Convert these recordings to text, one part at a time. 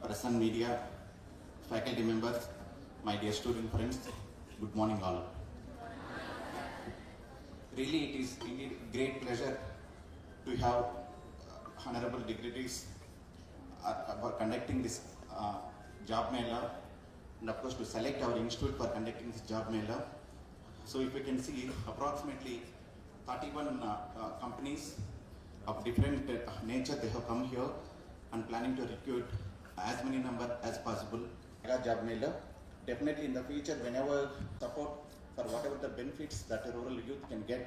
press and media, faculty members, my dear student friends, good morning all. Really it is indeed great pleasure to have honorable dignitaries for conducting this job mela, and of course to select our institute for conducting this job mela. So if you can see, approximately 31 companies of different nature they have come here and planning to recruit as many number as possible. Job mela, definitely in the future, whenever support for whatever the benefits that a rural youth can get,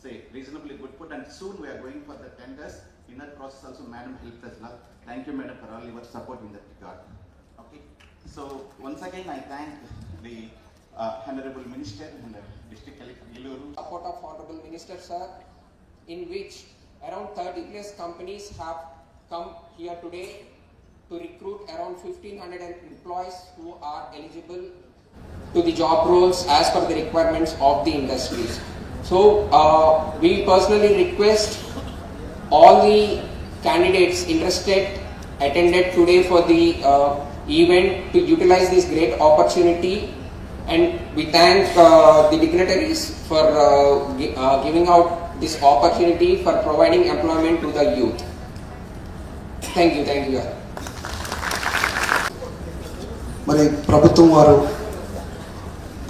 say reasonably good put, and soon we are going for the tenders. In that process also madam helped us a lot. Thank you madam for all your support in that regard. Okay, so once again I thank the honorable minister and the district collector Eluru. Support of honorable minister sir, in which around 30 plus companies have come here today to recruit around 1500 employees who are eligible to the job roles as per the requirements of the industries. So we personally request all the candidates interested attended today for the event to utilize this great opportunity, and we thank the dignitaries for giving out this opportunity for providing employment to the youth. Thank you. మరి ప్రభుత్వం వారు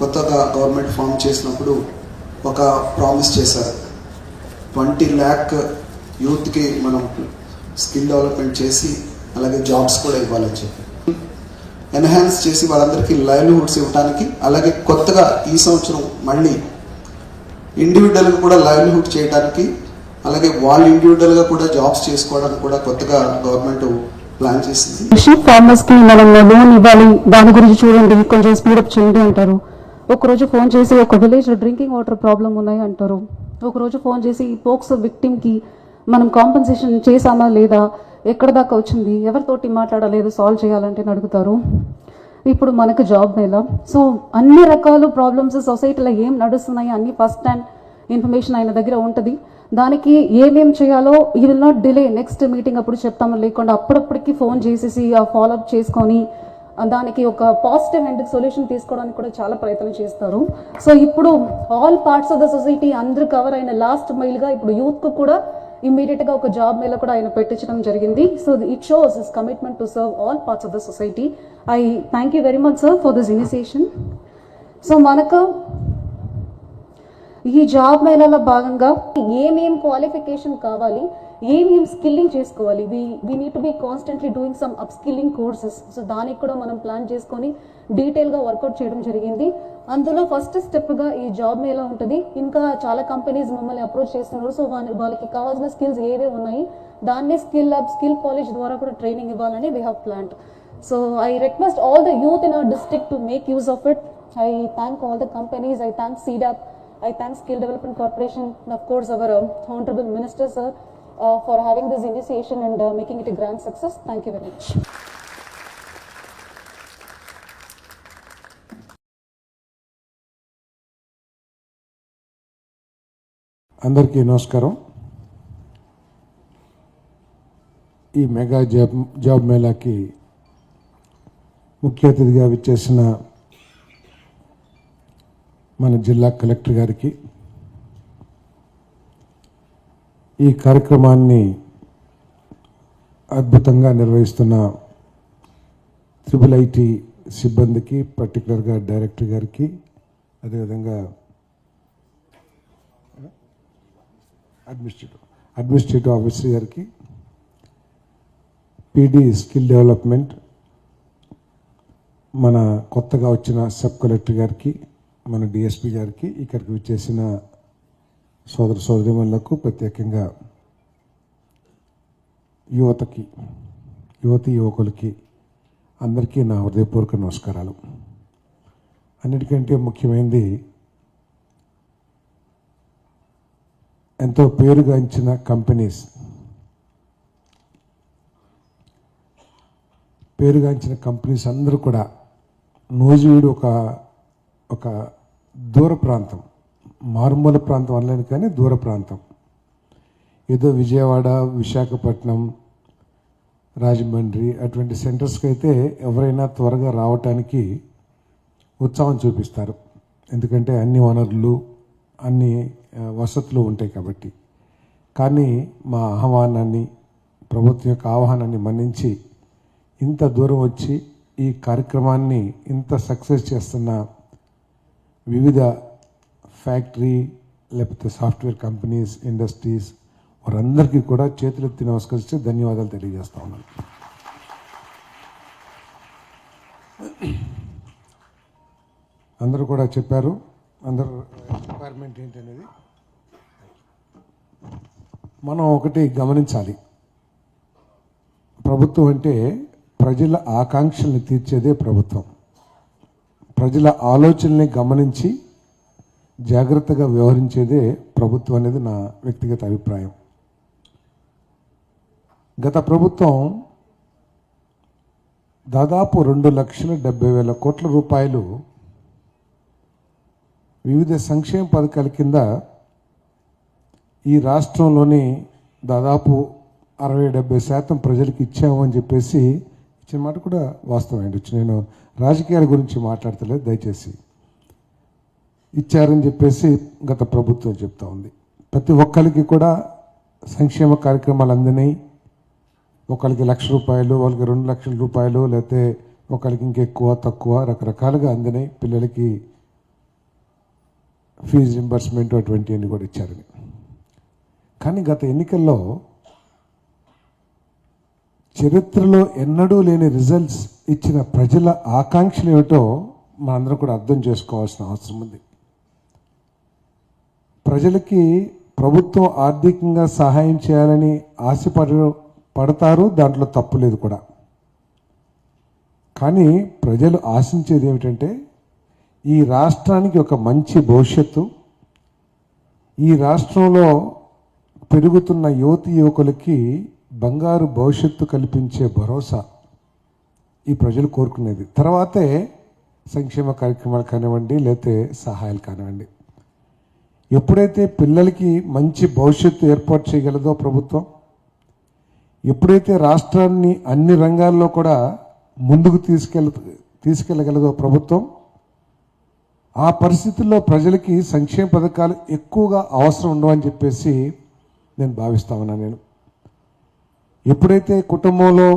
కొత్తగా government form చేసినప్పుడు ఒక promise చేశారు, 20 lakh యూత్కి మనం skill development చేసి అలాగే జాబ్స్ కూడా ఇవ్వాలని చెప్పి ఎన్హాన్స్ చేసి వాళ్ళందరికీ లైవ్లీహుడ్స్ ఇవ్వడానికి, అలాగే కొత్తగా ఈ సంవత్సరం మళ్ళీ ఇండివిజువల్గా కూడా లైవ్లీహుడ్ చేయడానికి, అలాగే వాళ్ళు ఇండివిజువల్గా కూడా జాబ్స్ చేసుకోవడానికి కూడా కొత్తగా గవర్నమెంట్ ప్లాన్ చేసింది. ఫార్మర్స్ కి మనం లోన్ ఇవ్వాలి, దాని గురించి చూడండి, కొంచెం స్పీడప్ చేయండి అంటారు. ఒకరోజు ఫోన్ చేసి ఒక విలేజ్ లో డ్రింకింగ్ వాటర్ ప్రాబ్లం ఉన్నాయి అంటారు. ఒకరోజు ఫోన్ చేసి పోక్సో విక్టిమ్ కి మనం కాంపెన్సేషన్ చేసామా లేదా, ఎక్కడ దాకా వచ్చింది, ఎవరితోటి మాట్లాడలేదు, సాల్వ్ చేయాలంటే అడుగుతారు. ఇప్పుడు మనకు జాబ్ మేళా, సో అన్ని రకాల ప్రాబ్లమ్స్ సొసైటీలో ఏం నడుస్తున్నాయి అన్ని ఫస్ట్ హ్యాండ్ ఇన్ఫర్మేషన్ ఆయన దగ్గర ఉంటుంది. దానికి ఏమేం చేయాలో ఈ will not delay, next meeting అప్పుడు చెప్తాము లేకుండా అప్పుడప్పటికి ఫోన్ చేసేసి ఆ ఫాలోఅప్ చేసుకొని దానికి ఒక పాజిటివ్ అండ్ సొల్యూషన్ తీసుకోవడానికి కూడా చాలా ప్రయత్నం చేస్తారు. సో ఇప్పుడు all parts of the society అందరూ కవర్ అయిన లాస్ట్ మైల్గా ఇప్పుడు యూత్కు కూడా ఇమ్మీడియట్గా ఒక జాబ్ మేళ కూడా ఆయన పెట్టించడం జరిగింది. So it shows his commitment to serve all parts of the society. I thank you very much sir for this initiation. So మనకు ఈ జాబ్ మేళాలో భాగంగా ఏమేం క్వాలిఫికేషన్ కావాలి, ఏమేం స్కిల్లింగ్ చేసుకోవాలి, we need to be constantly doing some upskilling courses. So దానికి కూడా మనం ప్లాన్ చేసుకొని డీటెయిల్గా వర్కౌట్ చేయడం జరిగింది. అందులో ఫస్ట్ స్టెప్గా ఈ జాబ్ మేళా ఉంటుంది. ఇంకా చాలా కంపెనీస్ మమ్మల్ని అప్రోచ్ చేస్తున్నారు. సో వాళ్ళకి కావాల్సిన స్కిల్స్ ఏవే ఉన్నాయి దాన్నే స్కిల్ ల్యాబ్, స్కిల్ కాలేజ్ ద్వారా కూడా ట్రైనింగ్ ఇవ్వాలని we have planned. So I request all the youth in our district to make use of it. I thank all the companies, I thank CDAP, I thank Skill Development Corporation, and of course our Honorable Minister sir for having this initiation and making it a grand success. Thank you very much. అందరికీ నమస్కారం. ఈ mega job మేళాకి ముఖ్య అతిథిగా విచ్చేసిన మన జిల్లా collector గారికి, ఈ కార్యక్రమాన్ని అద్భుతంగా నిర్వహిస్తున్న IIIT సిబ్బందికి, పర్టికులర్గా డైరెక్టర్ గారికి, అదేవిధంగా అడ్మినిస్ట్రేటివ్ ఆఫీసర్ గారికి, PD స్కిల్ డెవలప్మెంట్, మన కొత్తగా వచ్చిన సబ్ కలెక్టర్ గారికి, మన DSP గారికి, ఇక్కడికి విచ్చేసిన సోదర సోదరీమణులకు, ప్రత్యేకంగా యువకులకి అందరికీ నా హృదయపూర్వక నమస్కారాలు. అన్నిటికంటే ముఖ్యమైనది, ఎంతో పేరుగాంచిన కంపెనీస్ అందరూ కూడా నూజివీడు ఒక దూర ప్రాంతం, మారుమూల ప్రాంతం అనలేను కానీ దూర ప్రాంతం, ఏదో విజయవాడ, విశాఖపట్నం, రాజమండ్రి అటువంటి సెంటర్స్కి అయితే ఎవరైనా త్వరగా రావటానికి ఉత్సాహం చూపిస్తారు. ఎందుకంటే అన్ని వనరులు అన్ని వసతులు ఉంటాయి కాబట్టి. కానీ మా ఆహ్వానాన్ని, ప్రభుత్వం యొక్క ఆహ్వానాన్ని మన్నించి ఇంత దూరం వచ్చి ఈ కార్యక్రమాన్ని ఇంత సక్సెస్ చేస్తున్న వివిధ ఫ్యాక్టరీ లేకపోతే సాఫ్ట్వేర్ కంపెనీస్, ఇండస్ట్రీస్ వారందరికీ కూడా చేతులెత్తి నమస్కరించి ధన్యవాదాలు తెలియజేస్తా ఉన్నాను. అందరూ కూడా చెప్పారు, అందరూ రిక్వైర్మెంట్ ఏంటనేది. మనం ఒకటి గమనించాలి, ప్రభుత్వం అంటే ప్రజల ఆకాంక్షల్ని తీర్చేదే ప్రభుత్వం. ప్రజల ఆలోచనల్ని గమనించి జాగ్రత్తగా వ్యవహరించేదే ప్రభుత్వం అనేది నా వ్యక్తిగత అభిప్రాయం. గత ప్రభుత్వం దాదాపు 2,70,000 కోట్ల రూపాయలు వివిధ సంక్షేమ పథకాల కింద ఈ రాష్ట్రంలోని దాదాపు 60-70% ప్రజలకు ఇచ్చామని చెప్పేసి ఇచ్చిన మాట కూడా వాస్తవమైంది. నేను రాజకీయాల గురించి మాట్లాడతలేదు, దయచేసి. ఇచ్చారని చెప్పేసి గత ప్రభుత్వం చెప్తా ఉంది. ప్రతి ఒక్కరికి కూడా సంక్షేమ కార్యక్రమాలు అందినాయి. ఒకరికి ₹1,00,000, వాళ్ళకి ₹2,00,000, లేకపోతే ఒకరికి ఇంకెక్కువ తక్కువ రకరకాలుగా అందినాయి. పిల్లలకి ఫీజు రింబర్స్మెంట్ అటువంటివన్నీ కూడా ఇచ్చారని. కానీ గత ఎన్నికల్లో చరిత్రలో ఎన్నడూ లేని రిజల్ట్స్ ఇచ్చిన ప్రజల ఆకాంక్షలు ఏమిటో మనందరం కూడా అర్థం చేసుకోవాల్సిన అవసరం ఉంది. ప్రజలకి ప్రభుత్వం ఆర్థికంగా సహాయం చేయాలని పడతారు, దాంట్లో తప్పు లేదు కూడా. కానీ ప్రజలు ఆశించేది ఏమిటంటే ఈ రాష్ట్రానికి ఒక మంచి భవిష్యత్తు, ఈ రాష్ట్రంలో పెరుగుతున్న యువతి యువకులకి బంగారు భవిష్యత్తు కల్పించే భరోసా ఈ ప్రజలు కోరుకునేది. తర్వాతే సంక్షేమ కార్యక్రమాలు కానివ్వండి, లేకపోతే సహాయాలు కానివ్వండి. ఎప్పుడైతే పిల్లలకి మంచి భవిష్యత్తు ఏర్పాటు చేయగలదో ప్రభుత్వం, ఎప్పుడైతే రాష్ట్రాన్ని అన్ని రంగాల్లో కూడా ముందుకు తీసుకెళ్ళగలదో ప్రభుత్వం, ఆ పరిస్థితుల్లో ప్రజలకి సంక్షేమ పథకాలు ఎక్కువగా అవసరం ఉండవని చెప్పేసి నేను భావిస్తా ఉన్నాను. ఎప్పుడైతే కుటుంబంలో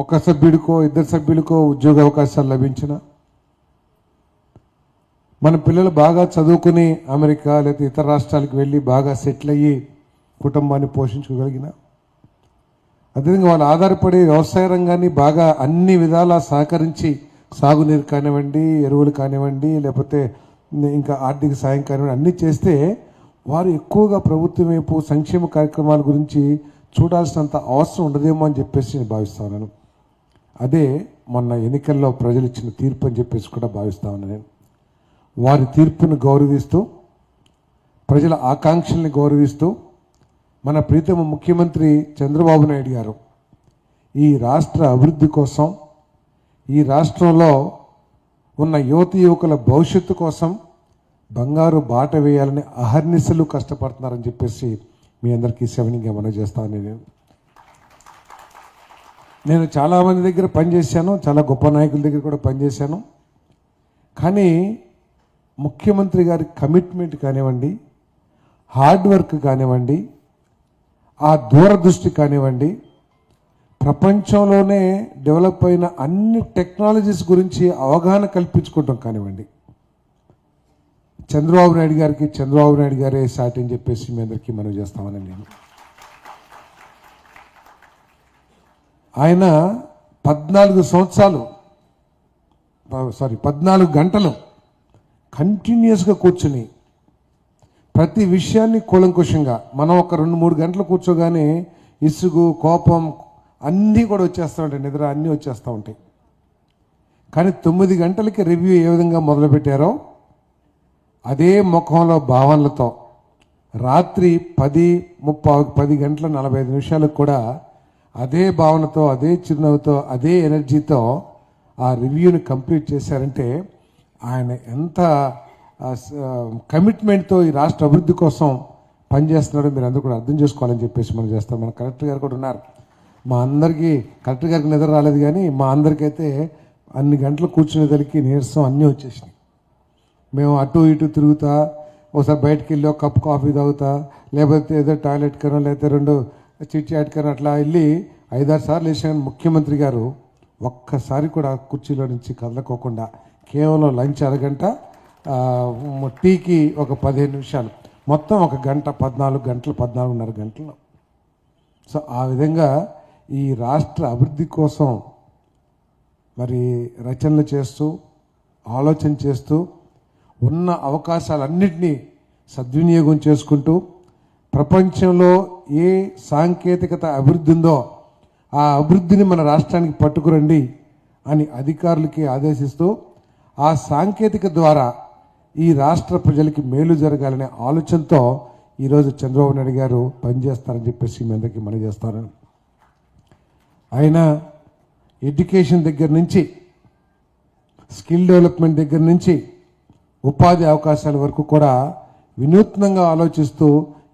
ఒక సభ్యుడికో ఇద్దరు సభ్యులకో ఉద్యోగ అవకాశాలు లభించినా, మన పిల్లలు బాగా చదువుకుని అమెరికా లేదా ఇతర రాష్ట్రాలకు వెళ్ళి బాగా సెటిల్ అయ్యి కుటుంబాన్ని పోషించుకోగలిగిన, అదేవిధంగా వాళ్ళు ఆధారపడే వ్యవసాయ రంగాన్ని బాగా అన్ని విధాలా సహకరించి సాగునీరు కానివ్వండి, ఎరువులు కానివ్వండి, లేకపోతే ఇంకా ఆర్థిక సాయం కానివ్వండి అన్నీ చేస్తే వారు ఎక్కువగా ప్రభుత్వం వైపు సంక్షేమ కార్యక్రమాల గురించి చూడాల్సినంత అవసరం ఉండదేమో అని చెప్పేసి నేను భావిస్తా ఉన్నాను. అదే మొన్న ఎన్నికల్లో ప్రజలు ఇచ్చిన తీర్పు అని చెప్పేసి కూడా భావిస్తా ఉన్నాను నేను. వారి తీర్పును గౌరవిస్తూ, ప్రజల ఆకాంక్షల్ని గౌరవిస్తూ, మన ప్రీతమ ముఖ్యమంత్రి చంద్రబాబు నాయుడు గారు ఈ రాష్ట్ర అభివృద్ధి కోసం, ఈ రాష్ట్రంలో ఉన్న యువతి యువకుల భవిష్యత్తు కోసం బంగారు బాట వేయాలని అహర్నిశలు కష్టపడుతున్నారని చెప్పేసి మీ అందరికీ సెవెనింగ్గా మనం చేస్తాను. నేను చాలామంది దగ్గర పనిచేశాను, చాలా గొప్ప నాయకుల దగ్గర కూడా పనిచేశాను. కానీ ముఖ్యమంత్రి గారి కమిట్మెంట్ కానివ్వండి, హార్డ్ వర్క్ కానివ్వండి, ఆ దూరదృష్టి కానివ్వండి, ప్రపంచంలోనే డెవలప్ అయిన అన్ని టెక్నాలజీస్ గురించి అవగాహన కల్పించుకోవటం కానివ్వండి, చంద్రబాబు నాయుడు గారే సాటి అని చెప్పేసి మీ అందరికీ మనం చేస్తామని నేను. ఆయన 14 గంటలు కంటిన్యూస్గా కూర్చుని ప్రతి విషయాన్ని కూలంకుషంగా, మనం ఒక 2-3 గంటలు కూర్చోగానే ఇసుగు, కోపం అన్నీ కూడా వచ్చేస్తూ ఉంటాయి, నిద్ర అన్నీ వచ్చేస్తూ ఉంటాయి. కానీ 9 గంటలకి రివ్యూ ఏ విధంగా మొదలుపెట్టారో అదే ముఖంలో భావనలతో రాత్రి 10 గంటల 45 నిమిషాలకు కూడా అదే భావనతో, అదే చిరునవ్వుతో, అదే ఎనర్జీతో ఆ రివ్యూని కంప్లీట్ చేశారంటే ఆయన ఎంత కమిట్మెంట్తో ఈ రాష్ట్ర అభివృద్ధి కోసం పనిచేస్తున్నాడో మీరు అందరూ కూడా అర్థం చేసుకోవాలని చెప్పేసి మనం చేస్తాం. మన కలెక్టర్ గారు కూడా ఉన్నారు. మా అందరికీ కలెక్టర్ గారికి నిద్ర రాలేదు, కానీ మా అందరికైతే అన్ని గంటలు కూర్చునేసరికి నీరసం అన్నీ వచ్చేసినాయి. మేము అటు ఇటు తిరుగుతా, ఒకసారి బయటకు వెళ్ళి ఒక కప్ కాఫీ తాగుతా, లేకపోతే ఏదో టాయిలెట్ కనో లేకపోతే 2 చిట్ చాట్ కనో అట్లా వెళ్ళి 5-6 సార్లు వేసాను. ముఖ్యమంత్రి గారు ఒక్కసారి కూడా కుర్చీలో నుంచి కదలకోకుండా కేవలం లంచ్ అరగంట, టీకి ఒక 15 నిమిషాలు, మొత్తం 1 గంట, 14 గంటలు, 14.5 గంటలు. సో ఆ విధంగా ఈ రాష్ట్ర అభివృద్ధి కోసం మరి రచనలు చేస్తూ, ఆలోచన చేస్తూ, ఉన్న అవకాశాలన్నింటినీ సద్వినియోగం చేసుకుంటూ, ప్రపంచంలో ఏ సాంకేతికత అభివృద్ధి ఉందో ఆ అభివృద్ధిని మన రాష్ట్రానికి పట్టుకురండి అని అధికారులకి ఆదేశిస్తూ, ఆ సాంకేతిక ద్వారా ఈ రాష్ట్ర ప్రజలకి మేలు జరగాలనే ఆలోచనతో ఈరోజు చంద్రబాబు నాయుడు గారు పనిచేస్తారని చెప్పేసి మీ అందరికీ మనం చేస్తాను. ఆయన ఎడ్యుకేషన్ దగ్గర నుంచి, స్కిల్ డెవలప్మెంట్ దగ్గర నుంచి, ఉపాధి అవకాశాల వరకు కూడా వినూత్నంగా ఆలోచిస్తూ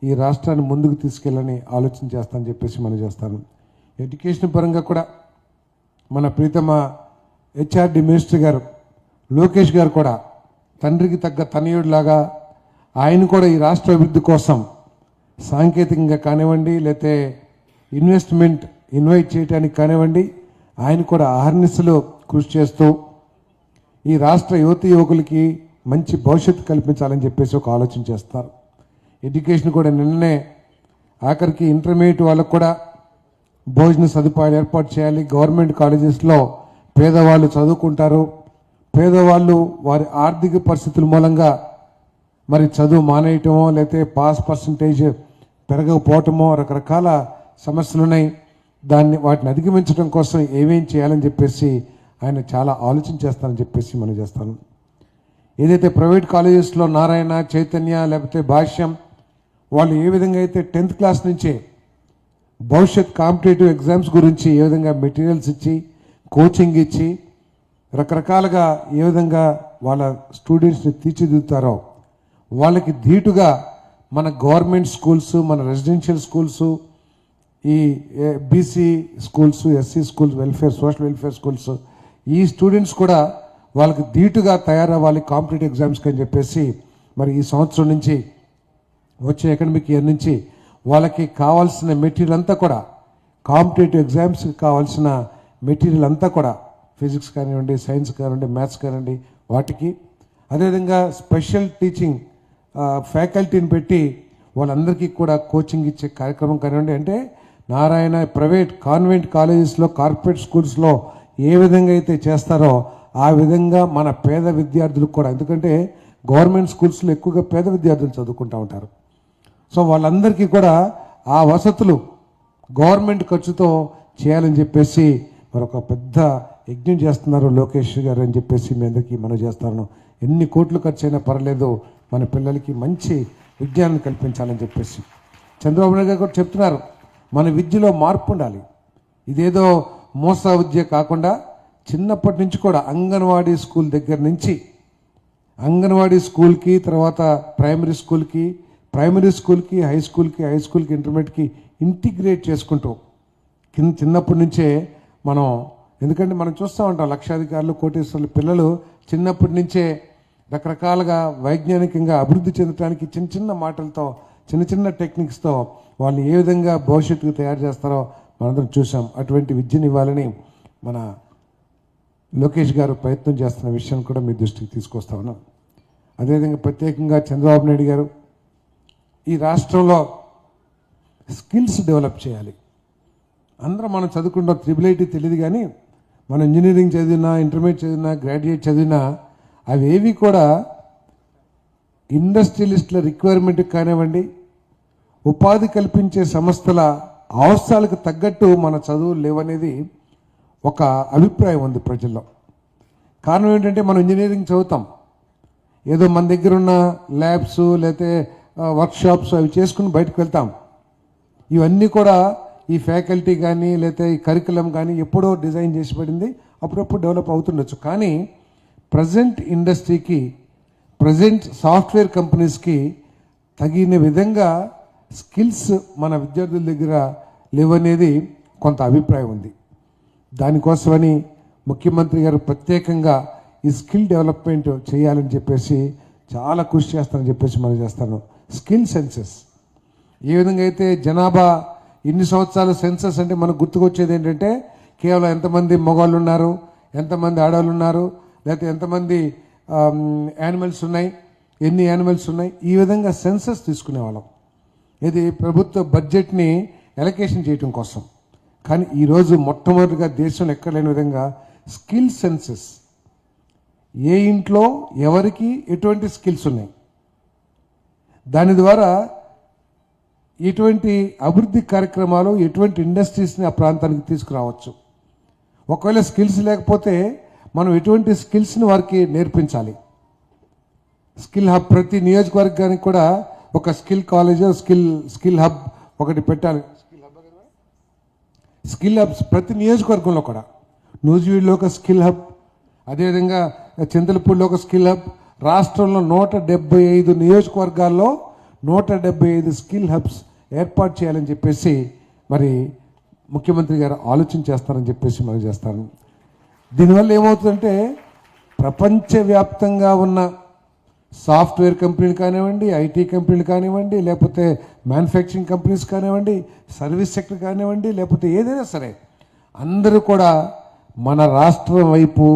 ఈ రాష్ట్రాన్ని ముందుకు తీసుకెళ్ళని ఆలోచన చేస్తానని చెప్పేసి మనం చేస్తాను. ఎడ్యుకేషన్ పరంగా కూడా మన ప్రీతమ హెచ్ఆర్డి మినిస్టర్ గారు లోకేష్ గారు కూడా తండ్రికి తగ్గ తనయుడిలాగా ఆయన కూడా ఈ రాష్ట్ర అభివృద్ధి కోసం సాంకేతికంగా కానివ్వండి, లేకపోతే ఇన్వెస్ట్మెంట్ ఇన్వైట్ చేయడానికి కానివ్వండి, ఆయన కూడా అహర్నిశలు కృషి చేస్తూ ఈ రాష్ట్ర యువకులకి మంచి భవిష్యత్తు కల్పించాలని చెప్పేసి ఒక ఆలోచన చేస్తారు. ఎడ్యుకేషన్ కూడా నిన్ననే ఆఖరికి ఇంటర్మీడియట్ వాళ్ళకు కూడా భోజన సదుపాయాలు ఏర్పాటు చేయాలి. గవర్నమెంట్ కాలేజెస్లో పేదవాళ్ళు చదువుకుంటారు, పేదవాళ్ళు వారి ఆర్థిక పరిస్థితుల మూలంగా మరి చదువు మానేయటమో, లేకపోతే పాస్ పర్సంటేజ్ పెరగకపోవటమో, రకరకాల సమస్యలు ఉన్నాయి. వాటిని అధిగమించడం కోసం ఏమేం చేయాలని చెప్పేసి ఆయన చాలా ఆలోచన చేస్తానని చెప్పేసి మనం చేస్తాను. ఏదైతే ప్రైవేట్ కాలేజెస్లో నారాయణ, చైతన్య, లేకపోతే భాష్యం వాళ్ళు ఏ విధంగా అయితే 10th క్లాస్ నుంచే భవిష్యత్ కాంపిటేటివ్ ఎగ్జామ్స్ గురించి ఏ విధంగా మెటీరియల్స్ ఇచ్చి, కోచింగ్ ఇచ్చి, రకరకాలుగా ఏ విధంగా వాళ్ళ స్టూడెంట్స్ని తీర్చిదిద్దుతారో, వాళ్ళకి ధీటుగా మన గవర్నమెంట్ స్కూల్స్, మన రెసిడెన్షియల్ స్కూల్స్, ఈ BC schools, SC schools, social welfare schools, ఈ స్టూడెంట్స్ కూడా వాళ్ళకి ధీటుగా తయారవ్వాలి కాంపిటేటివ్ ఎగ్జామ్స్కి అని చెప్పేసి మరి ఈ సంవత్సరం నుంచి, వచ్చే అకాడమిక్ ఇయర్ నుంచి వాళ్ళకి కావాల్సిన మెటీరియల్ అంతా కూడా, కాంపిటేటివ్ ఎగ్జామ్స్కి కావాల్సిన మెటీరియల్ అంతా కూడా, ఫిజిక్స్ కానివ్వండి, సైన్స్ కానివ్వండి, మ్యాథ్స్ కానివ్వండి, వాటికి అదేవిధంగా స్పెషల్ టీచింగ్ ఫ్యాకల్టీని పెట్టి వాళ్ళందరికీ కూడా కోచింగ్ ఇచ్చే కార్యక్రమం కానివ్వండి. అంటే నారాయణ ప్రైవేట్ కాన్వెంట్ కాలేజెస్లో, కార్పొరేట్ స్కూల్స్లో ఏ విధంగా అయితే చేస్తారో ఆ విధంగా మన పేద విద్యార్థులకు కూడా, ఎందుకంటే గవర్నమెంట్ స్కూల్స్లో ఎక్కువగా పేద విద్యార్థులు చదువుకుంటూ ఉంటారు. సో వాళ్ళందరికీ కూడా ఆ వసతులు గవర్నమెంట్ ఖర్చుతో చేయాలని చెప్పేసి మరొక పెద్ద యజ్ఞం చేస్తున్నారు లోకేష్ గారు అని చెప్పేసి మీ అందరికీ మనం చేస్తాను. ఎన్ని కోట్లు ఖర్చు అయినా పర్లేదు, మన పిల్లలకి మంచి విజ్ఞానం కల్పించాలని చెప్పేసి చంద్రబాబు నాయుడు గారు కూడా చెప్తున్నారు. మన విద్యలో మార్పు ఉండాలి. ఇదేదో మోసా విద్య కాకుండా చిన్నప్పటి నుంచి కూడా అంగన్వాడీ స్కూల్ దగ్గర నుంచి, అంగన్వాడీ స్కూల్కి, తర్వాత ప్రైమరీ స్కూల్కి, హై స్కూల్కి, ఇంటర్మీడియట్కి ఇంటిగ్రేట్ చేసుకుంటూ చిన్నప్పటి నుంచే మనం, ఎందుకంటే మనం చూస్తూ ఉంటాం లక్షాధికారులు, కోటేశ్వరులు పిల్లలు చిన్నప్పటి నుంచే రకరకాలుగా వైజ్ఞానికంగా అభివృద్ధి చెందడానికి చిన్న చిన్న మాటలతో, చిన్న చిన్న టెక్నిక్స్తో వాళ్ళు ఏ విధంగా భవిష్యత్తుకు తయారు చేస్తారో మనందరం చూసాం. అటువంటి విద్యను ఇవ్వాలని మన లోకేష్ గారు ప్రయత్నం చేస్తున్న విషయాన్ని కూడా మీ దృష్టికి తీసుకొస్తా ఉన్నాం. అదేవిధంగా ప్రత్యేకంగా చంద్రబాబు నాయుడు గారు ఈ రాష్ట్రంలో స్కిల్స్ డెవలప్ చేయాలి. అందరం మనం చదువుకుంటాం, IIIT తెలియదు, కానీ మనం ఇంజనీరింగ్ చదివినా, ఇంటర్మీడియట్ చదివినా, గ్రాడ్యుయేట్ చదివినా అవేవి కూడా ఇండస్ట్రియలిస్టుల రిక్వైర్మెంట్కి కానివ్వండి, ఉపాధి కల్పించే సంస్థల అవసరాలకు తగ్గట్టు మన చదువులు లేవనేది ఒక అభిప్రాయం ఉంది ప్రజల్లో. కారణం ఏంటంటే మనం ఇంజనీరింగ్ చదువుతాం, ఏదో మన దగ్గర ఉన్న ల్యాబ్స్ లేకపోతే వర్క్షాప్స్ అవి చేసుకుని బయటకు వెళ్తాం. ఇవన్నీ కూడా ఈ ఫ్యాకల్టీ కానీ లేకపోతే ఈ కరికులం కానీ ఎప్పుడో డిజైన్ చేసి పడింది, అప్పుడప్పుడు డెవలప్ అవుతుండొచ్చు. కానీ ప్రజెంట్ ఇండస్ట్రీకి, ప్రజెంట్ సాఫ్ట్వేర్ కంపెనీస్కి తగిన విధంగా స్కిల్స్ మన విద్యార్థుల దగ్గర లేవనేది కొంత అభిప్రాయం ఉంది. దానికోసమని ముఖ్యమంత్రి గారు ప్రత్యేకంగా ఈ స్కిల్ డెవలప్మెంట్ చేయాలని చెప్పేసి చాలా కృషి చేస్తానని చెప్పేసి మనం చేస్తాను. స్కిల్ సెన్సెస్ ఏ విధంగా అయితే జనాభా ఇన్ని సంవత్సరాల సెన్సస్ అంటే మనకు గుర్తుకొచ్చేది ఏంటంటే కేవలం ఎంతమంది మగవాళ్ళు ఉన్నారు, ఎంతమంది ఆడవాళ్ళు ఉన్నారు, లేకపోతే ఎంతమంది యానిమల్స్ ఉన్నాయి, ఎన్ని యానిమల్స్ ఉన్నాయి, ఈ విధంగా సెన్సస్ తీసుకునేవాళ్ళం. ఇది ప్రభుత్వ బడ్జెట్ని ఎలకేషన్ చేయడం కోసం. కానీ ఈరోజు మొట్టమొదటిగా దేశంలో ఎక్కడ లేని విధంగా స్కిల్ సెన్సెస్, ఏ ఇంట్లో ఎవరికి ఎటువంటి స్కిల్స్ ఉన్నాయి, దాని ద్వారా ఎటువంటి అభివృద్ధి కార్యక్రమాలు, ఎటువంటి ఇండస్ట్రీస్ని ఆ ప్రాంతానికి తీసుకురావచ్చు. ఒకవేళ స్కిల్స్ లేకపోతే మనం ఎటువంటి స్కిల్స్ని వారికి నేర్పించాలి. స్కిల్ హబ్ ప్రతి నియోజకవర్గానికి కూడా ఒక స్కిల్ కాలేజ్, స్కిల్ హబ్ ఒకటి పెట్టాలి. స్కిల్ హబ్స్ ప్రతి నియోజకవర్గంలో కూడా, నూజివీడులో ఒక స్కిల్ హబ్, అదేవిధంగా చింతలపూడిలో ఒక స్కిల్ హబ్, రాష్ట్రంలో 175 నియోజకవర్గాల్లో 175 స్కిల్ హబ్స్ ఏర్పాటు చేయాలని చెప్పేసి మరి ముఖ్యమంత్రి గారు ఆలోచన చేస్తారని చెప్పేసి మనం చేస్తాను. దీనివల్ల ఏమవుతుందంటే ప్రపంచవ్యాప్తంగా ఉన్న సాఫ్ట్వేర్ కంపెనీలు కానివ్వండి, ఐటీ కంపెనీలు కానివ్వండి, లేకపోతే మ్యానుఫ్యాక్చరింగ్ కంపెనీస్ కానివ్వండి, సర్వీస్ సెక్టర్ కానివ్వండి, లేకపోతే ఏదైనా సరే అందరూ కూడా మన రాష్ట్రం వైపు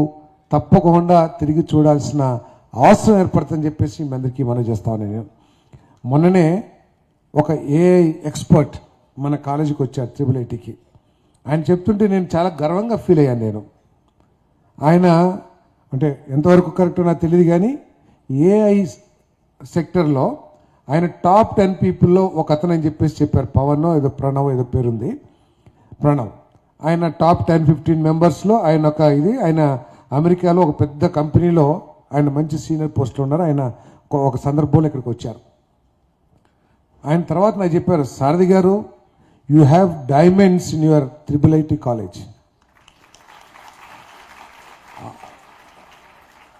తప్పకుండా తిరిగి చూడాల్సిన అవసరం ఏర్పడుతుందని చెప్పేసి మీ అందరికీ మనం చేస్తాను. నేను మొన్ననే ఒక ఏఐ ఎక్స్పర్ట్ మన కాలేజీకి వచ్చారు, ట్రిపుల్-ఐటీకి. ఆయన చెప్తుంటే నేను చాలా గర్వంగా ఫీల్ అయ్యాను. నేను ఆయన అంటే ఎంతవరకు కరెక్టో నాకు తెలియదు, కానీ ఏఐ సెక్టర్లో ఆయన టాప్ 10 పీపుల్లో ఒక అతను అని చెప్పేసి చెప్పారు. పవన్ ఏదో ప్రణవ్ ఏదో పేరుంది, ప్రణవ్. ఆయన టాప్ 10-15 మెంబర్స్లో ఆయన ఆయన అమెరికాలో ఒక పెద్ద కంపెనీలో ఆయన మంచి సీనియర్ పోస్ట్లో ఉన్నారు. ఆయన ఒక సందర్భంలో ఇక్కడికి వచ్చారు. ఆయన తర్వాత నాకు చెప్పారు, సారథి గారు, you have diamonds in your triple-IT college.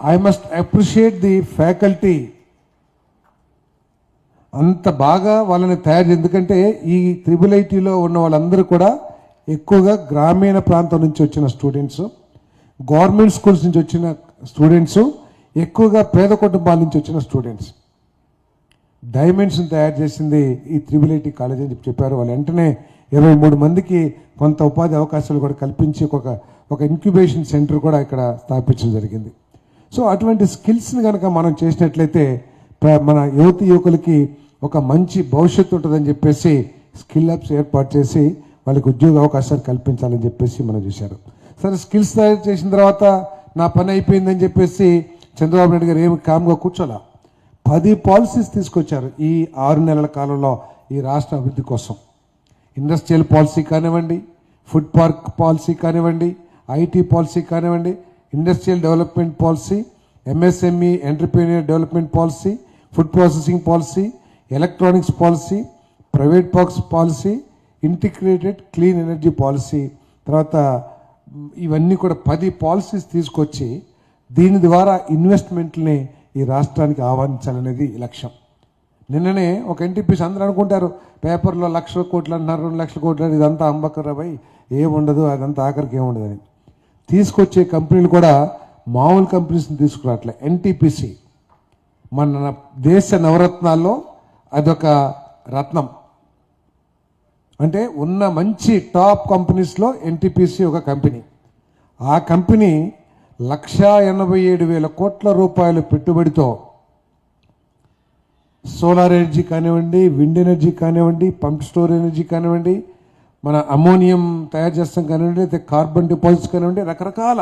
I must appreciate the faculty. అంత బాగా వాళ్ళని తయారు, ఎందుకంటే ఈ ట్రిపుల్-ఐటీలో ఉన్న వాళ్ళందరూ కూడా ఎక్కువగా గ్రామీణ ప్రాంతం నుంచి వచ్చిన స్టూడెంట్స్, గవర్నమెంట్ స్కూల్స్ నుంచి వచ్చిన స్టూడెంట్స్, ఎక్కువగా పేద కుటుంబాల నుంచి వచ్చిన స్టూడెంట్స్. డైమండ్స్ని తయారు చేసింది ఈ ట్రిపుల్-ఐటీ కాలేజ్ అని చెప్పారు. వాళ్ళు వెంటనే 23 మందికి కొంత ఉపాధి అవకాశాలు కూడా కల్పించి ఒక ఇంక్యుబేషన్ సెంటర్ కూడా ఇక్కడ స్థాపించడం జరిగింది. సో అటువంటి స్కిల్స్ని కనుక మనం చేసినట్లయితే మన యువకులకి ఒక మంచి భవిష్యత్తు ఉంటుందని చెప్పేసి స్కిల్ హబ్స్ ఏర్పాటు చేసి వాళ్ళకి ఉద్యోగ అవకాశాలు కల్పించాలని చెప్పేసి మనం చూశారు. సరే, స్కిల్స్ తయారు చేసిన తర్వాత నా పని అయిపోయిందని చెప్పేసి చంద్రబాబు నాయుడు గారు ఏమి కామ్గా కూర్చోలా. 10 పాలసీస్ తీసుకొచ్చారు ఈ 6 నెలల కాలంలో ఈ రాష్ట్ర అభివృద్ధి కోసం. ఇండస్ట్రియల్ పాలసీ కానివ్వండి, ఫుడ్ పార్క్ పాలసీ కానివ్వండి, ఐటీ పాలసీ కానివ్వండి, industrial development policy, MSME entrepreneur development policy, food processing policy, electronics policy, private parks policy, integrated clean energy policy, తర్వాత ఇవన్నీ కూడా 10 పాలసీస్ తీసుకొచ్చి దీని ద్వారా ఇన్వెస్ట్మెంట్ని ఈ రాష్ట్రానికి ఆహ్వానించాలనేది లక్ష్యం. నిన్ననే ఒక ఎన్టీపీసీ అందరూ అనుకుంటారు పేపర్లో 1,00,000 కోట్లు అంటున్నారు, 2,00,000 కోట్లు అంటారు, ఇదంతా అంబకరాబాయ్ ఏముండదు, అదంతా ఆఖరికి ఏముండదని. తీసుకొచ్చే కంపెనీలు కూడా మామూలు కంపెనీస్ని తీసుకురావట్లే. ఎన్టీపీసీ మన దేశ నవరత్నాల్లో అదొక రత్నం. అంటే ఉన్న మంచి టాప్ కంపెనీస్లో ఎన్టీపీసీ ఒక కంపెనీ. ఆ కంపెనీ 1,87,000 కోట్ల రూపాయల పెట్టుబడితో సోలార్ ఎనర్జీ కానివ్వండి, విండ్ ఎనర్జీ కానివ్వండి, పంప్ స్టోర్ ఎనర్జీ కానివ్వండి, మన అమోనియం తయారు చేస్తాం కానివ్వండి, అయితే కార్బన్ డిపాజిట్స్ కానివ్వండి, రకరకాల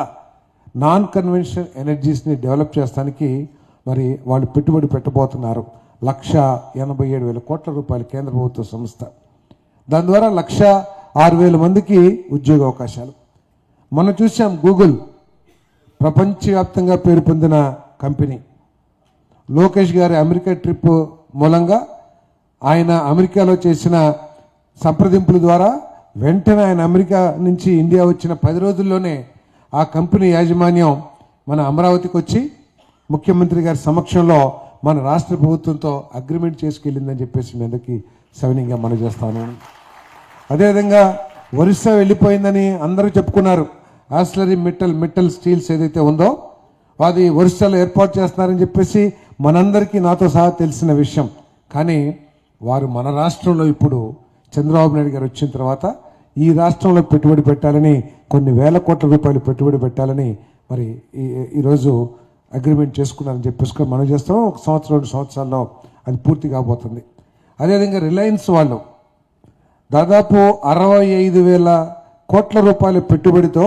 నాన్ కన్వెన్షనల్ ఎనర్జీస్ని డెవలప్ చేస్తానికి మరి వాళ్ళు పెట్టుబడి పెట్టబోతున్నారు. 1,87,000 కోట్ల రూపాయలు కేంద్ర ప్రభుత్వ సంస్థ. దాని ద్వారా 1,06,000 మందికి ఉద్యోగ అవకాశాలు. మనం చూసాం గూగుల్ ప్రపంచవ్యాప్తంగా పేరు పొందిన కంపెనీ. లోకేష్ గారి అమెరికా ట్రిప్ మూలంగా ఆయన అమెరికాలో చేసిన సంప్రదింపుల ద్వారా వెంటనే ఆయన అమెరికా నుంచి ఇండియా వచ్చిన 10 రోజుల్లోనే ఆ కంపెనీ యాజమాన్యం మన అమరావతికి వచ్చి ముఖ్యమంత్రి గారి సమక్షంలో మన రాష్ట్ర ప్రభుత్వంతో అగ్రిమెంట్ చేసుకెళ్ళిందని చెప్పేసి మీ అందరికీ సవినీయంగా మనం చేస్తాను. అదేవిధంగా ఒరిస్సా వెళ్ళిపోయిందని అందరూ చెప్పుకున్నారు. ఆస్లరీ మిట్టల్ స్టీల్స్ ఏదైతే ఉందో అది ఒరిస్సాలో ఏర్పాటు చేస్తున్నారని చెప్పేసి మనందరికీ నాతో సహా తెలిసిన విషయం. కానీ వారు మన రాష్ట్రంలో ఇప్పుడు చంద్రబాబు నాయుడు గారు వచ్చిన తర్వాత ఈ రాష్ట్రంలో పెట్టుబడి పెట్టాలని, కొన్ని వేల కోట్ల రూపాయలు పెట్టుబడి పెట్టాలని మరి ఈరోజు అగ్రిమెంట్ చేసుకున్నారని చెప్పేసుకొని మనం చేస్తాం. 1-2 సంవత్సరాల్లో అది పూర్తి కాబోతుంది. అదేవిధంగా రిలయన్స్ వాళ్ళు దాదాపు 65,000 కోట్ల రూపాయల పెట్టుబడితో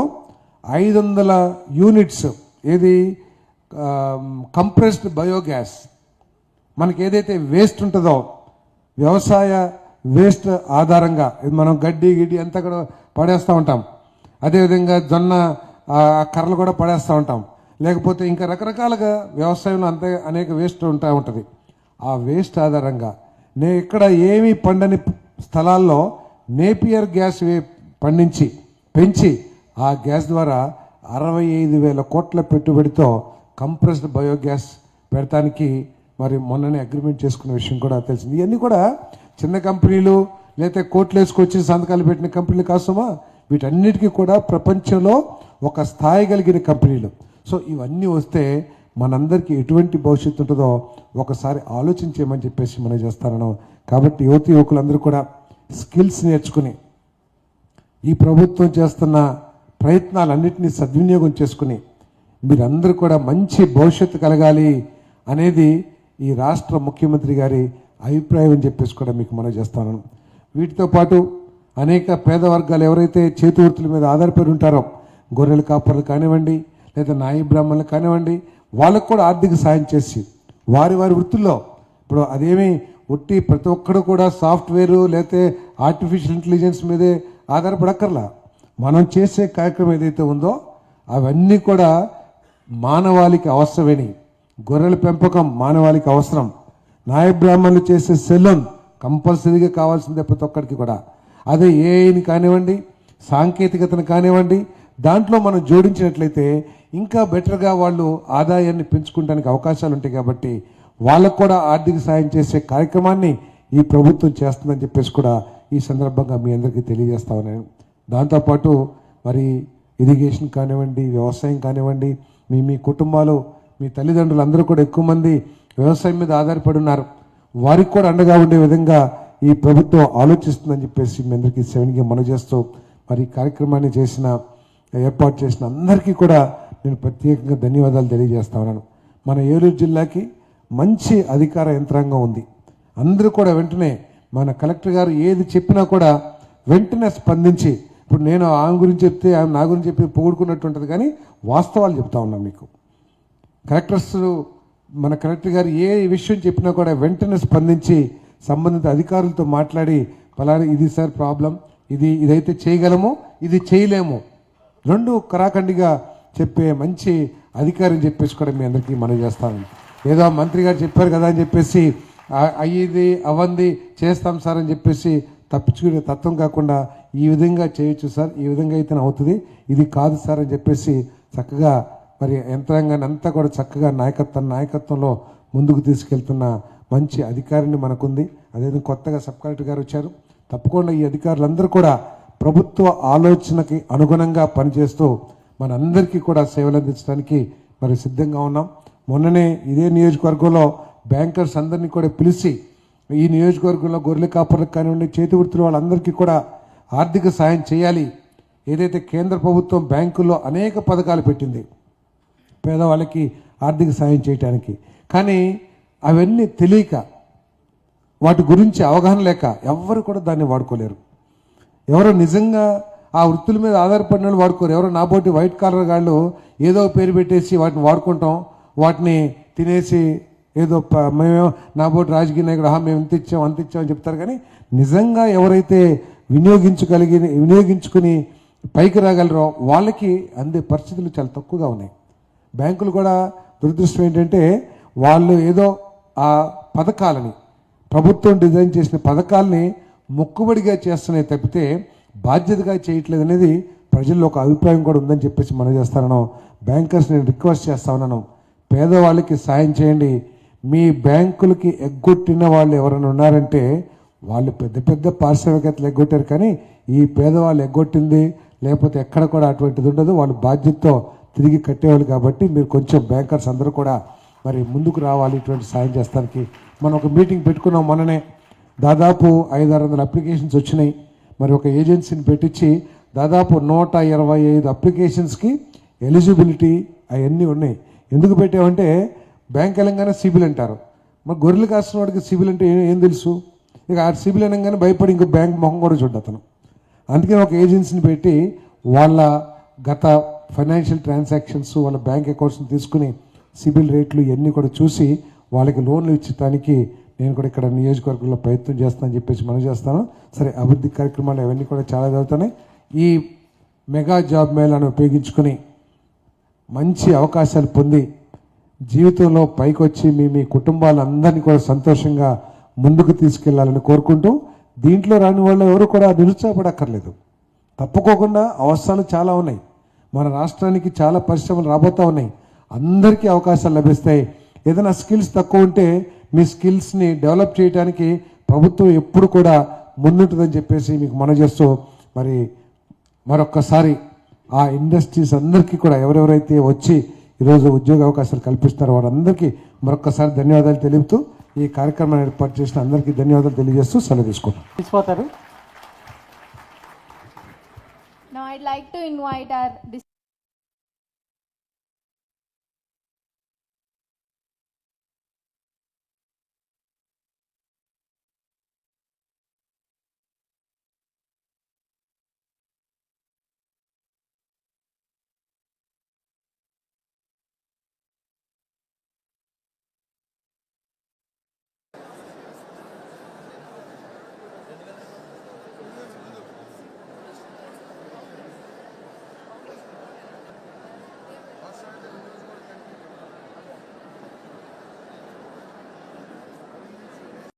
500 యూనిట్స్ ఏది కంప్రెస్డ్ బయోగ్యాస్, మనకి ఏదైతే వేస్ట్ ఉంటుందో వ్యవసాయ వేస్ట్ ఆధారంగా మనం గడ్డి అంతా కూడా పడేస్తూ ఉంటాం. అదేవిధంగా జొన్న కర్రలు కూడా పడేస్తూ ఉంటాం. లేకపోతే ఇంకా రకరకాలుగా వ్యవసాయంలో అంతే అనేక వేస్ట్ ఉంటుంది. ఆ వేస్ట్ ఆధారంగా ఇక్కడ ఏమీ పండని స్థలాల్లో నేపియర్ గ్యాస్ పెంచి ఆ గ్యాస్ ద్వారా 65,000 కోట్ల పెట్టుబడితో కంప్రెస్డ్ బయోగ్యాస్ పెడతానికి మరి మొన్ననే అగ్రిమెంట్ చేసుకున్న విషయం కూడా తెలిసింది. ఇవన్నీ కూడా చిన్న కంపెనీలు లేకపోతే కోట్లు వేసుకొచ్చి సంతకాలు పెట్టిన కంపెనీలు కాసమా, వీటన్నిటికీ కూడా ప్రపంచంలో ఒక స్థాయి కలిగిన కంపెనీలు. సో ఇవన్నీ వస్తే మనందరికీ ఎటువంటి భవిష్యత్తు ఉంటుందో ఒకసారి ఆలోచించేయమని చెప్పేసి మనం చేస్తాను. కాబట్టి యువకులందరూ కూడా స్కిల్స్ నేర్చుకుని ఈ ప్రభుత్వం చేస్తున్న ప్రయత్నాలన్నింటినీ సద్వినియోగం చేసుకుని మీరందరూ కూడా మంచి భవిష్యత్తు కలగాలి అనేది ఈ రాష్ట్ర ముఖ్యమంత్రి గారి అభిప్రాయం అని చెప్పేసి కూడా మీకు మనం చేస్తాను. వీటితో పాటు అనేక పేద వర్గాలు ఎవరైతే చేతి వృత్తుల మీద ఆధారపడి ఉంటారో, గొర్రెల కాపర్లు కానివ్వండి లేదా నాయి బ్రాహ్మణులు కానివ్వండి, వాళ్ళకు కూడా ఆర్థిక సాయం చేసి వారి వృత్తుల్లో ఇప్పుడు అదేమి ఒట్టి ప్రతి ఒక్కరు కూడా సాఫ్ట్వేరు లేకపోతే ఆర్టిఫిషియల్ ఇంటెలిజెన్స్ మీదే ఆధారపడక్కర్లా. మనం చేసే కార్యక్రమం ఏదైతే ఉందో అవన్నీ కూడా మానవాళికి అవసరమని, గొర్రెల పెంపకం మానవాళికి అవసరం, నాయ బ్రాహ్మణులు చేసే సెలూన్ కంపల్సరీగా కావాల్సిందే ప్రతి ఒక్కరికి కూడా. అదే ఏఐని కానివ్వండి, సాంకేతికతను కానివ్వండి, దాంట్లో మనం జోడించినట్లయితే ఇంకా బెటర్గా వాళ్ళు ఆదాయాన్ని పెంచుకోవడానికి అవకాశాలు ఉంటాయి. కాబట్టి వాళ్ళకు కూడా ఆర్థిక సాయం చేసే కార్యక్రమాన్ని ఈ ప్రభుత్వం చేస్తుందని చెప్పేసి కూడా ఈ సందర్భంగా మీ అందరికీ తెలియజేస్తా ఉన్నాను. దాంతోపాటు మరి ఇరిగేషన్ కానివ్వండి, వ్యవసాయం కానివ్వండి, మీ కుటుంబాలు మీ తల్లిదండ్రులు అందరూ కూడా ఎక్కువ మంది వ్యవసాయం మీద ఆధారపడి ఉన్నారు. వారికి కూడా అండగా ఉండే విధంగా ఈ ప్రభుత్వం ఆలోచిస్తుందని చెప్పేసి మీ అందరికీ సెవెన్గా మనవి చేస్తూ మరి ఈ కార్యక్రమాన్ని ఏర్పాటు చేసిన అందరికీ కూడా నేను ప్రత్యేకంగా ధన్యవాదాలు తెలియజేస్తా ఉన్నాను. మన ఏలూరు జిల్లాకి మంచి అధికార యంత్రాంగం ఉంది. అందరూ కూడా వెంటనే మన కలెక్టర్ గారు ఏది చెప్పినా కూడా వెంటనే స్పందించి, ఇప్పుడు నేను ఆమె గురించి చెప్తే ఆమె నా గురించి చెప్పి పొగుడుకున్నట్టు ఉంటుంది, కానీ వాస్తవాలు చెప్తా ఉన్నాం మీకు. మన కలెక్టర్ గారు ఏ విషయం చెప్పినా కూడా వెంటనే స్పందించి సంబంధిత అధికారులతో మాట్లాడి ఫలానా ఇది సార్ ప్రాబ్లం, ఇదైతే చేయగలము, ఇది చేయలేము, రెండు కరాఖండిగా చెప్పే మంచి అధికారిని చెప్పేసి కూడా మీ అందరికీ మనం చేస్తాను. ఏదో మంత్రి గారు చెప్పారు కదా అని చెప్పేసి అయ్యేది అవ్వంది చేస్తాం సార్ అని చెప్పేసి తప్పించుకునే తత్వం కాకుండా ఈ విధంగా చేయొచ్చు సార్, ఈ విధంగా అయితే అవుతుంది, ఇది కాదు సార్ అని చెప్పేసి చక్కగా మరి యంత్రాంగాన్ని అంతా కూడా చక్కగా నాయకత్వంలో ముందుకు తీసుకెళ్తున్న మంచి అధికారిని మనకుంది. అదేవిధంగా కొత్తగా సబ్ కలెక్టర్ గారు వచ్చారు. తప్పకుండా ఈ అధికారులందరూ కూడా ప్రభుత్వ ఆలోచనకి అనుగుణంగా పనిచేస్తూ మనందరికీ కూడా సేవలు అందించడానికి మరి సిద్ధంగా ఉన్నాం. మొన్ననే ఇదే నియోజకవర్గంలో బ్యాంకర్స్ అందరినీ కూడా పిలిచి ఈ నియోజకవర్గంలో గొర్రెల కాపర్లకు కానివ్వండి, చేతి వృత్తుల వాళ్ళందరికీ కూడా ఆర్థిక సాయం చేయాలి. ఏదైతే కేంద్ర ప్రభుత్వం బ్యాంకుల్లో అనేక పథకాలు పెట్టింది పేదవాళ్ళకి ఆర్థిక సాయం చేయడానికి, కానీ అవన్నీ తెలియక వాటి గురించి అవగాహన లేక ఎవ్వరు కూడా దాన్ని వాడుకోలేరు. ఎవరో నిజంగా ఆ వృత్తుల మీద ఆధారపడిన వాళ్ళు వాడుకోరు. ఎవరో నాబోటి వైట్ కాలర్ గాళ్ళు ఏదో పేరు పెట్టేసి వాటిని వాడుకుంటాం, వాటిని తినేసి ఏదో మేమేమో నాబోటి రాజకీయ నాయకుడు మేము ఇంత ఇచ్చాం అంత ఇచ్చాం అని చెప్తారు. కానీ నిజంగా ఎవరైతే వినియోగించుకుని పైకి రాగలరో వాళ్ళకి అందే పరిస్థితులు చాలా తక్కువగా ఉన్నాయి. బ్యాంకులు కూడా దురదృష్టం ఏంటంటే వాళ్ళు ఏదో ఆ పథకాలని ప్రభుత్వం డిజైన్ చేసిన పథకాలని మొక్కుబడిగా చేస్తున్నాయి తప్పితే బాధ్యతగా చేయట్లేదు అనేది ప్రజల్లో ఒక అభిప్రాయం కూడా ఉందని చెప్పేసి మనం చేస్తాను. బ్యాంకర్స్ నేను రిక్వెస్ట్ చేస్తా ఉన్నాను, పేదవాళ్ళకి సాయం చేయండి. మీ బ్యాంకులకి ఎగ్గొట్టిన వాళ్ళు ఎవరైనా ఉన్నారంటే వాళ్ళు పెద్ద పెద్ద పారిశ్రామికవేత్తలు ఎగ్గొట్టారు, కానీ ఈ పేదవాళ్ళు ఎగ్గొట్టింది లేకపోతే ఎక్కడ కూడా అటువంటిది ఉండదు. వాళ్ళు బాధ్యతతో తిరిగి కట్టేవాళ్ళు. కాబట్టి మీరు కొంచెం బ్యాంకర్స్ అందరూ కూడా మరి ముందుకు రావాలి ఇటువంటి సాయం చేస్తానికి. మనం ఒక మీటింగ్ పెట్టుకున్నాం మొన్ననే, దాదాపు 500-600 అప్లికేషన్స్ వచ్చినాయి. మరి ఒక ఏజెన్సీని పెట్టించి దాదాపు 125 అప్లికేషన్స్కి ఎలిజిబిలిటీ అవన్నీ ఉన్నాయి. ఎందుకు పెట్టామంటే బ్యాంక్ వెళ్ళంగానే సిబిల్ అంటారు. మరి గొర్రెలు కాసిన వాడికి సిబిల్ అంటే ఏం తెలుసు? ఇక ఆ సిబిల్ అనగానే భయపడి ఇంకో బ్యాంక్ మొహం కూడా చూడ్డు అతను. అందుకని ఒక ఏజెన్సీని పెట్టి వాళ్ళ గత ఫైనాన్షియల్ ట్రాన్సాక్షన్స్, వాళ్ళ బ్యాంక్ అకౌంట్స్ని తీసుకుని సిబిల్ రేట్లు ఇవన్నీ కూడా చూసి వాళ్ళకి లోన్లు ఇచ్చడానికి నేను కూడా ఇక్కడ నియోజకవర్గంలో ప్రయత్నం చేస్తానని చెప్పేసి మనం చేస్తాను. సరే, అభివృద్ధి కార్యక్రమాలు అవన్నీ కూడా చాలా జరుగుతున్నాయి. ఈ మెగా జాబ్ మేళాను ఉపయోగించుకొని మంచి అవకాశాలు పొంది జీవితంలో పైకి వచ్చి మీ కుటుంబాలందరినీ కూడా సంతోషంగా ముందుకు తీసుకెళ్లాలని కోరుకుంటూ, దీంట్లో రాని వాళ్ళు ఎవరు కూడా నిరుత్సాహపడక్కర్లేదు. తప్పుకోకుండా అవసరాలు చాలా ఉన్నాయి. మన రాష్ట్రానికి చాలా పరిశ్రమలు రాబోతూ ఉన్నాయి. అందరికీ అవకాశాలు లభిస్తాయి. ఏదైనా స్కిల్స్ తక్కువ ఉంటే మీ స్కిల్స్ని డెవలప్ చేయడానికి ప్రభుత్వం ఎప్పుడు కూడా ముందుంటుందని చెప్పేసి మీకు మనవి చేస్తూ, మరి మరొక్కసారి ఆ ఇండస్ట్రీస్ అందరికీ కూడా ఎవరెవరైతే వచ్చి ఈరోజు ఉద్యోగ అవకాశాలు కల్పిస్తారో వారందరికీ మరొక్కసారి ధన్యవాదాలు తెలుపుతూ, ఈ కార్యక్రమాన్ని ఏర్పాటు చేసిన అందరికీ ధన్యవాదాలు తెలియజేస్తూ సెలవు తీసుకుంటాం. Now I'd like to invite our